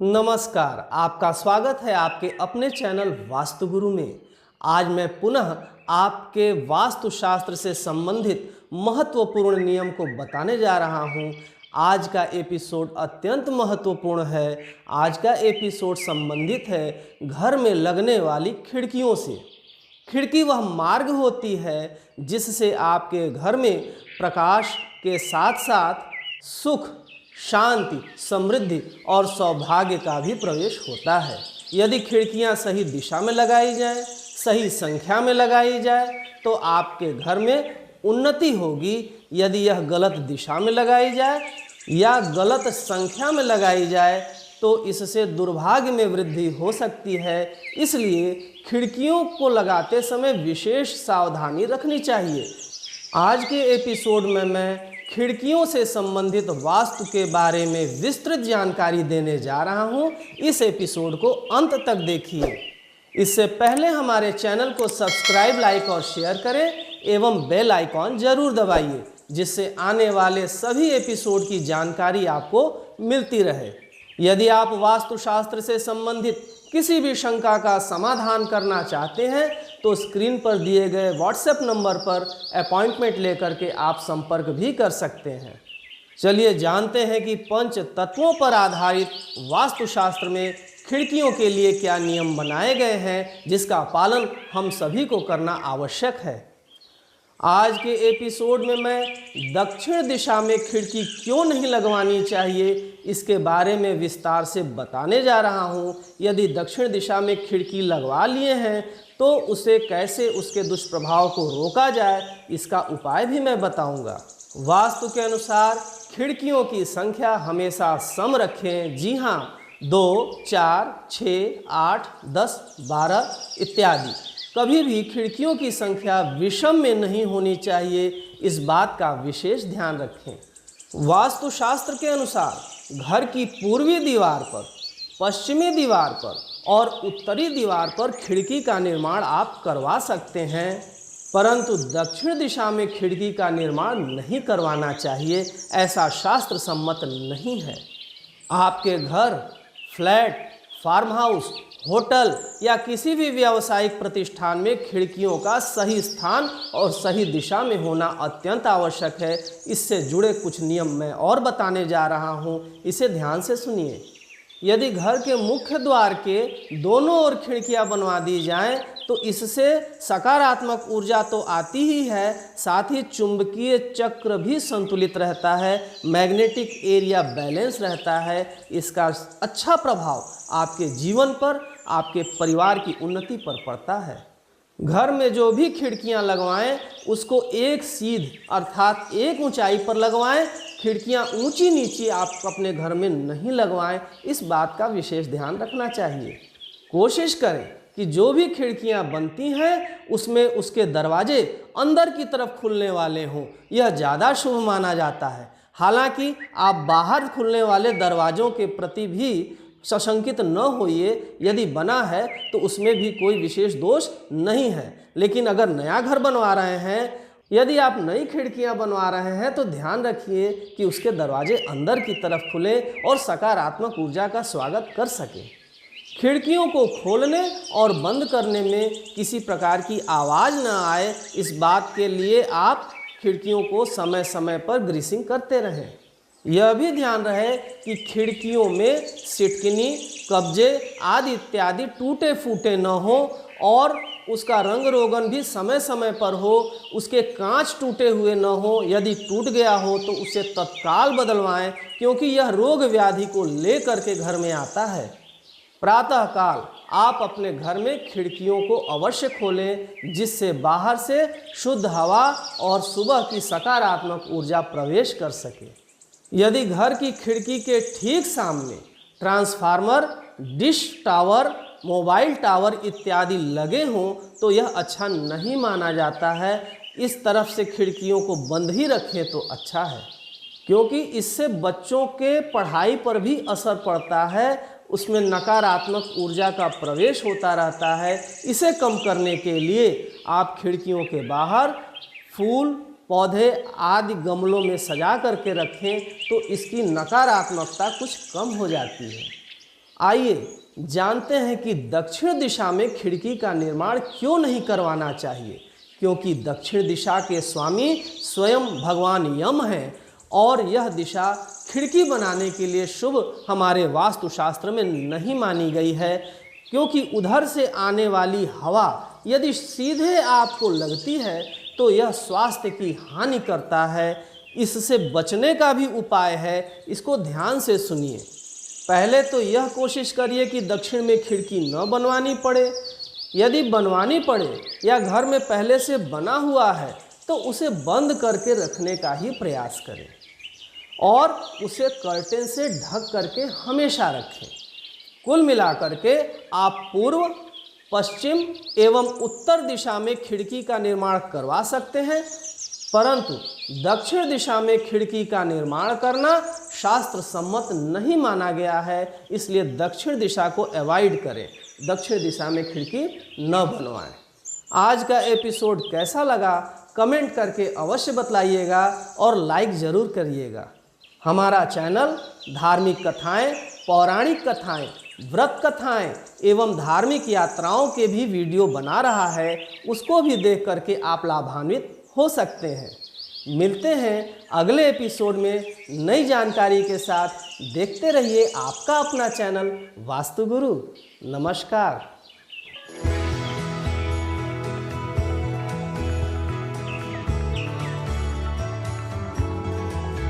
नमस्कार, आपका स्वागत है आपके अपने चैनल वास्तुगुरु में। आज मैं पुनः आपके वास्तुशास्त्र से संबंधित महत्वपूर्ण नियम को बताने जा रहा हूं। आज का एपिसोड अत्यंत महत्वपूर्ण है। आज का एपिसोड संबंधित है घर में लगने वाली खिड़कियों से। खिड़की वह मार्ग होती है जिससे आपके घर में प्रकाश के साथ साथ सुख, शांति, समृद्धि और सौभाग्य का भी प्रवेश होता है। यदि खिड़कियां सही दिशा में लगाई जाएं, सही संख्या में लगाई जाए तो आपके घर में उन्नति होगी। यदि यह गलत दिशा में लगाई जाए या गलत संख्या में लगाई जाए तो इससे दुर्भाग्य में वृद्धि हो सकती है। इसलिए खिड़कियों को लगाते समय विशेष सावधानी रखनी चाहिए। आज के एपिसोड में मैं खिड़कियों से संबंधित वास्तु के बारे में विस्तृत जानकारी देने जा रहा हूं। इस एपिसोड को अंत तक देखिए। इससे पहले हमारे चैनल को सब्सक्राइब, लाइक और शेयर करें एवं बेल आइकॉन जरूर दबाइए, जिससे आने वाले सभी एपिसोड की जानकारी आपको मिलती रहे। यदि आप वास्तुशास्त्र से संबंधित किसी भी शंका का समाधान करना चाहते हैं तो स्क्रीन पर दिए गए व्हाट्सएप नंबर पर अपॉइंटमेंट लेकर के आप संपर्क भी कर सकते हैं। चलिए जानते हैं कि पंच तत्वों पर आधारित वास्तुशास्त्र में खिड़कियों के लिए क्या नियम बनाए गए हैं, जिसका पालन हम सभी को करना आवश्यक है। आज के एपिसोड में मैं दक्षिण दिशा में खिड़की क्यों नहीं लगवानी चाहिए इसके बारे में विस्तार से बताने जा रहा हूं। यदि दक्षिण दिशा में खिड़की लगवा लिए हैं तो उसे कैसे, उसके दुष्प्रभाव को रोका जाए, इसका उपाय भी मैं बताऊंगा। वास्तु के अनुसार खिड़कियों की संख्या हमेशा सम रखें। जी हाँ, 2, 4, 6, 8, 10, 12 इत्यादि। कभी भी खिड़कियों की संख्या विषम में नहीं होनी चाहिए, इस बात का विशेष ध्यान रखें। वास्तुशास्त्र के अनुसार घर की पूर्वी दीवार पर, पश्चिमी दीवार पर और उत्तरी दीवार पर खिड़की का निर्माण आप करवा सकते हैं, परंतु दक्षिण दिशा में खिड़की का निर्माण नहीं करवाना चाहिए। ऐसा शास्त्र सम्मत नहीं है। आपके घर, फ्लैट, फार्म हाउस, होटल या किसी भी व्यावसायिक प्रतिष्ठान में खिड़कियों का सही स्थान और सही दिशा में होना अत्यंत आवश्यक है। इससे जुड़े कुछ नियम मैं और बताने जा रहा हूं, इसे ध्यान से सुनिए। यदि घर के मुख्य द्वार के दोनों ओर खिड़कियां बनवा दी जाएं तो इससे सकारात्मक ऊर्जा तो आती ही है, साथ ही चुंबकीय चक्र भी संतुलित रहता है, मैग्नेटिक एरिया बैलेंस रहता है। इसका अच्छा प्रभाव आपके जीवन पर, आपके परिवार की उन्नति पर पड़ता है। घर में जो भी खिड़कियां लगवाएं उसको एक सीध अर्थात एक ऊंचाई पर लगवाएं। खिड़कियां ऊंची नीची आप अपने घर में नहीं लगवाएं, इस बात का विशेष ध्यान रखना चाहिए। कोशिश करें कि जो भी खिड़कियां बनती हैं उसमें उसके दरवाजे अंदर की तरफ खुलने वाले हों, यह ज़्यादा शुभ माना जाता है। हालांकि आप बाहर खुलने वाले दरवाज़ों के प्रति भी सशंकित न होइए। यदि बना है तो उसमें भी कोई विशेष दोष नहीं है। लेकिन अगर नया घर बनवा रहे हैं, यदि आप नई खिड़कियां बनवा रहे हैं तो ध्यान रखिए कि उसके दरवाजे अंदर की तरफ खुले और सकारात्मक ऊर्जा का स्वागत कर सके। खिड़कियों को खोलने और बंद करने में किसी प्रकार की आवाज़ न आए, इस बात के लिए आप खिड़कियों को समय समय पर ग्रीसिंग करते रहें। यह भी ध्यान रहे कि खिड़कियों में सिटकिनी, कब्जे आदि इत्यादि टूटे फूटे न हो और उसका रंग रोगन भी समय समय पर हो। उसके कांच टूटे हुए न हो। यदि टूट गया हो तो उसे तत्काल बदलवाएं, क्योंकि यह रोग व्याधि को लेकर के घर में आता है। प्रातःकाल आप अपने घर में खिड़कियों को अवश्य खोलें, जिससे बाहर से शुद्ध हवा और सुबह की सकारात्मक ऊर्जा प्रवेश कर सके। यदि घर की खिड़की के ठीक सामने transformer, dish tower, mobile tower इत्यादि लगे हों तो यह अच्छा नहीं माना जाता है। इस तरफ से खिड़कियों को बंद ही रखें तो अच्छा है, क्योंकि इससे बच्चों के पढ़ाई पर भी असर पड़ता है। उसमें नकारात्मक ऊर्जा का प्रवेश होता रहता है। इसे कम करने के लिए आप खिड़कियों के बाहर फूल, पौधे आदि गमलों में सजा करके रखें तो इसकी नकारात्मकता कुछ कम हो जाती है। आइए जानते हैं कि दक्षिण दिशा में खिड़की का निर्माण क्यों नहीं करवाना चाहिए। क्योंकि दक्षिण दिशा के स्वामी स्वयं भगवान यम हैं और यह दिशा खिड़की बनाने के लिए शुभ हमारे वास्तुशास्त्र में नहीं मानी गई है। क्योंकि उधर से आने वाली हवा यदि सीधे आपको लगती है तो यह स्वास्थ्य की हानि करता है। इससे बचने का भी उपाय है, इसको ध्यान से सुनिए। पहले तो यह कोशिश करिए कि दक्षिण में खिड़की न बनवानी पड़े। यदि बनवानी पड़े या घर में पहले से बना हुआ है तो उसे बंद करके रखने का ही प्रयास करें और उसे कर्टेन से ढक करके हमेशा रखें। कुल मिलाकर के आप पूर्व, पश्चिम एवं उत्तर दिशा में खिड़की का निर्माण करवा सकते हैं, परंतु दक्षिण दिशा में खिड़की का निर्माण करना शास्त्र सम्मत नहीं माना गया है। इसलिए दक्षिण दिशा को अवॉइड करें, दक्षिण दिशा में खिड़की न बनवाएं। आज का एपिसोड कैसा लगा कमेंट करके अवश्य बतलाइएगा और लाइक ज़रूर करिएगा। हमारा चैनल धार्मिक कथाएं, पौराणिक कथाएं, व्रत कथाएं एवं धार्मिक यात्राओं के भी वीडियो बना रहा है, उसको भी देख करके आप लाभान्वित हो सकते हैं। मिलते हैं अगले एपिसोड में नई जानकारी के साथ। देखते रहिए आपका अपना चैनल वास्तु गुरु। नमस्कार।